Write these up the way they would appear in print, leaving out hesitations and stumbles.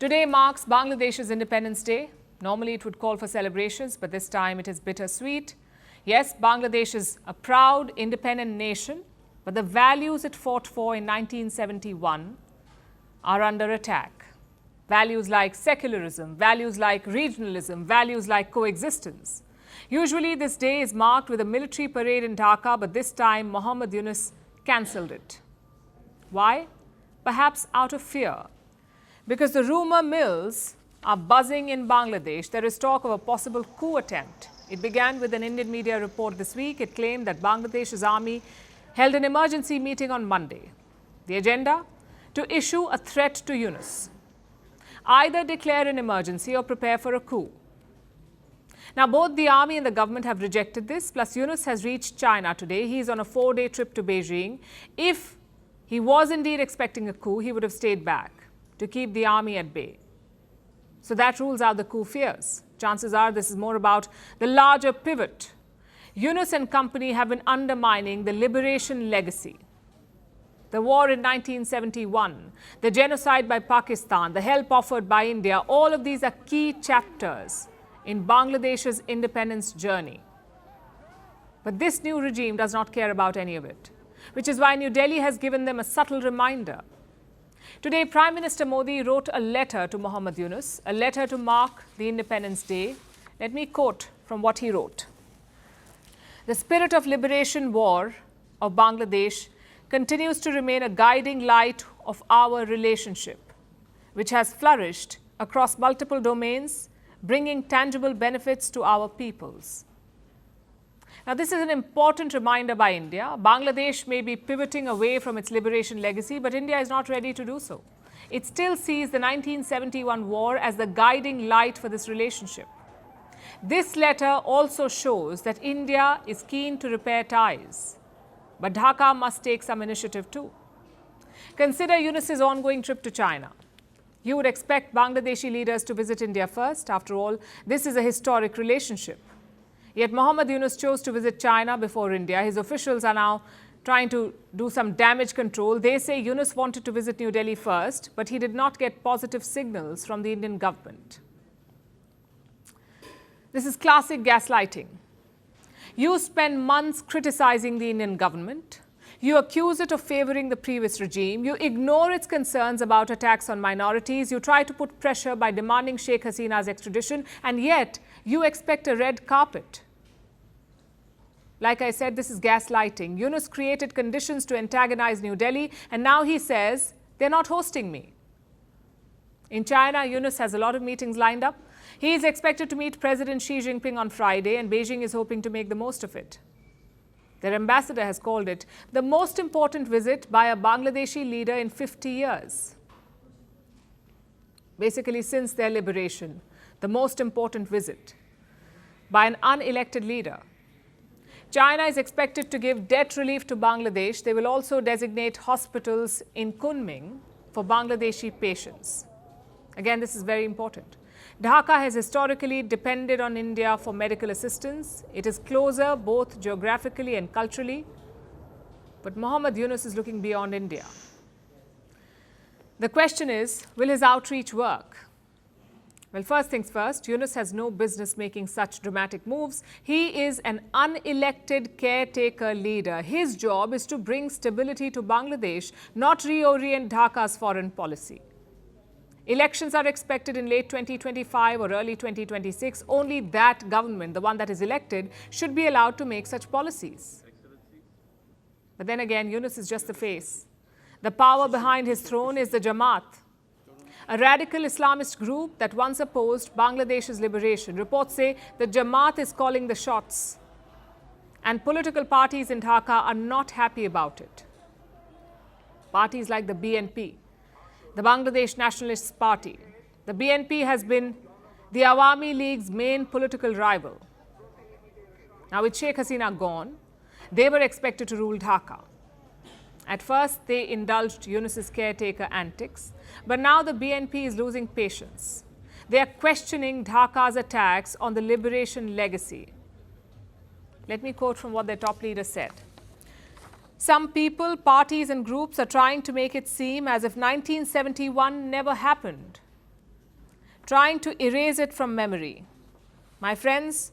Today marks Bangladesh's Independence Day. Normally it would call for celebrations, but this time it is bittersweet. Yes, Bangladesh is a proud, independent nation, but the values it fought for in 1971 are under attack. Values like secularism, values like regionalism, values like coexistence. Usually this day is marked with a military parade in Dhaka, but this time Muhammad Yunus cancelled it. Why? Perhaps out of fear. Because the rumour mills are buzzing in Bangladesh. There is talk of a possible coup attempt. It began with an Indian media report this week. It claimed that Bangladesh's army held an emergency meeting on Monday. The agenda? To issue a threat to Yunus. Either declare an emergency or prepare for a coup. Now, both the army and the government have rejected this. Plus, Yunus has reached China today. He is on a 4-day trip to Beijing. If he was indeed expecting a coup, he would have stayed back to keep the army at bay. So that rules out the coup fears. Chances are this is more about the larger pivot. Yunus and company have been undermining the liberation legacy. The war in 1971, the genocide by Pakistan, the help offered by India, all of these are key chapters in Bangladesh's independence journey. But this new regime does not care about any of it, which is why New Delhi has given them a subtle reminder. Today, Prime Minister Modi wrote a letter to Muhammad Yunus, a letter to mark the Independence Day. Let me quote from what he wrote. The spirit of liberation war of Bangladesh continues to remain a guiding light of our relationship, which has flourished across multiple domains, bringing tangible benefits to our peoples. Now, this is an important reminder by India. Bangladesh may be pivoting away from its liberation legacy, but India is not ready to do so. It still sees the 1971 war as the guiding light for this relationship. This letter also shows that India is keen to repair ties, but Dhaka must take some initiative too. Consider Yunus's ongoing trip to China. You would expect Bangladeshi leaders to visit India first. After all, this is a historic relationship. Yet Muhammad Yunus chose to visit China before India. His officials are now trying to do some damage control. They say Yunus wanted to visit New Delhi first, but he did not get positive signals from the Indian government. This is classic gaslighting. You spend months criticizing the Indian government. You accuse it of favoring the previous regime. You ignore its concerns about attacks on minorities. You try to put pressure by demanding Sheikh Hasina's extradition, and yet you expect a red carpet. Like I said, this is gaslighting. Yunus created conditions to antagonize New Delhi, and now he says, they're not hosting me. In China, Yunus has a lot of meetings lined up. He is expected to meet President Xi Jinping on Friday, and Beijing is hoping to make the most of it. Their ambassador has called it the most important visit by a Bangladeshi leader in 50 years. Basically, since their liberation, the most important visit by an unelected leader. China is expected to give debt relief to Bangladesh. They will also designate hospitals in Kunming for Bangladeshi patients. Again, this is very important. Dhaka has historically depended on India for medical assistance. It is closer both geographically and culturally. But Muhammad Yunus is looking beyond India. The question is, will his outreach work? Well, first things first, Yunus has no business making such dramatic moves. He is an unelected caretaker leader. His job is to bring stability to Bangladesh, not reorient Dhaka's foreign policy. Elections are expected in late 2025 or early 2026. Only that government, the one that is elected, should be allowed to make such policies. But then again, Yunus is just the face. The power behind his throne is the Jamat, a radical Islamist group that once opposed Bangladesh's liberation. Reports say the Jamat is calling the shots, and political parties in Dhaka are not happy about it. Parties like the BNP, the Bangladesh Nationalist Party. The BNP has been the Awami League's main political rival. Now, with Sheikh Hasina gone, they were expected to rule Dhaka. At first, they indulged Yunus's caretaker antics, but now the BNP is losing patience. They are questioning Dhaka's attacks on the liberation legacy. Let me quote from what their top leader said. Some people, parties and groups are trying to make it seem as if 1971 never happened. trying to erase it from memory. My friends,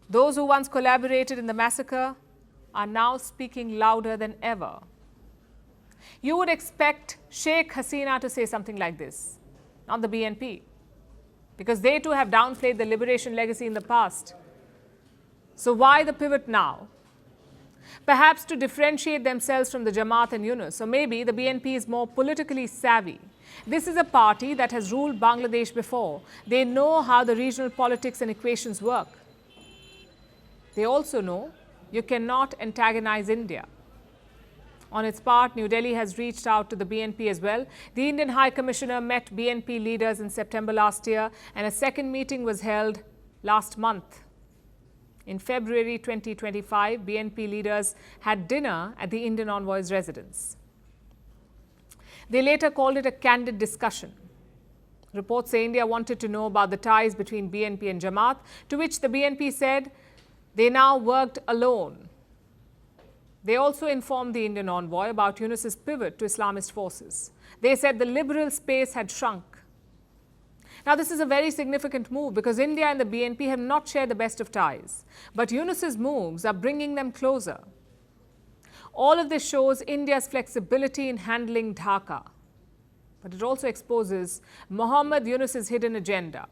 those who once collaborated in the massacre are now speaking louder than ever. You would expect Sheikh Hasina to say something like this, not the BNP, because they too have downplayed the liberation legacy in the past. So why the pivot now? Perhaps to differentiate themselves from the Jamat and Yunus, or maybe the BNP is more politically savvy. This is a party that has ruled Bangladesh before. They know how the regional politics and equations work. They also know you cannot antagonize India. On its part, New Delhi has reached out to the BNP as well. The Indian High Commissioner met BNP leaders in September last year, and a second meeting was held last month. In February 2025, BNP leaders had dinner at the Indian envoy's residence. They later called it a candid discussion. Reports say India wanted to know about the ties between BNP and Jamaat, to which the BNP said they now worked alone. They also informed the Indian envoy about Yunus's pivot to Islamist forces. They said the liberal space had shrunk. Now, this is a very significant move because India and the BNP have not shared the best of ties. But Yunus's moves are bringing them closer. All of this shows India's flexibility in handling Dhaka. But it also exposes Muhammad Yunus's hidden agenda.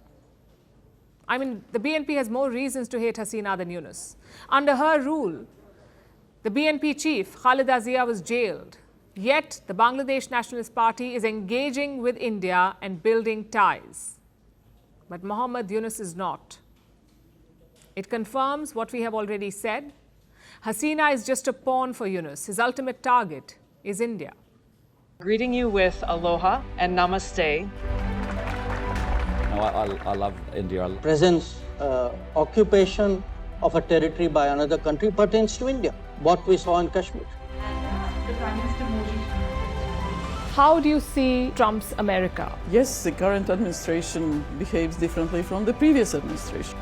I mean, the BNP has more reasons to hate Hasina than Yunus. Under her rule, the BNP chief, Khalida Zia, was jailed. Yet, the Bangladesh Nationalist Party is engaging with India and building ties. But Muhammad Yunus is not. It confirms what we have already said. Hasina is just a pawn for Yunus. His ultimate target is India. Greeting you with aloha and namaste. No, I love India. Presence, occupation of a territory by another country pertains to India. What we saw in Kashmir. How do you see Trump's America? Yes, the current administration behaves differently from the previous administration.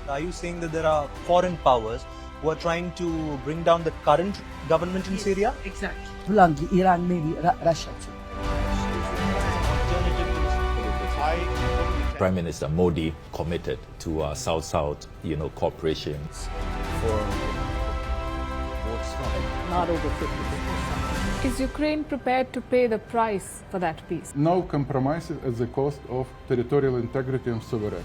Are you saying that there are foreign powers who are trying to bring down the current government in Syria? Exactly. Iran, maybe Russia too. Prime Minister Modi committed to South-South, cooperation. Not over 50%. Is Ukraine prepared to pay the price for that peace? No compromises at the cost of territorial integrity and sovereignty.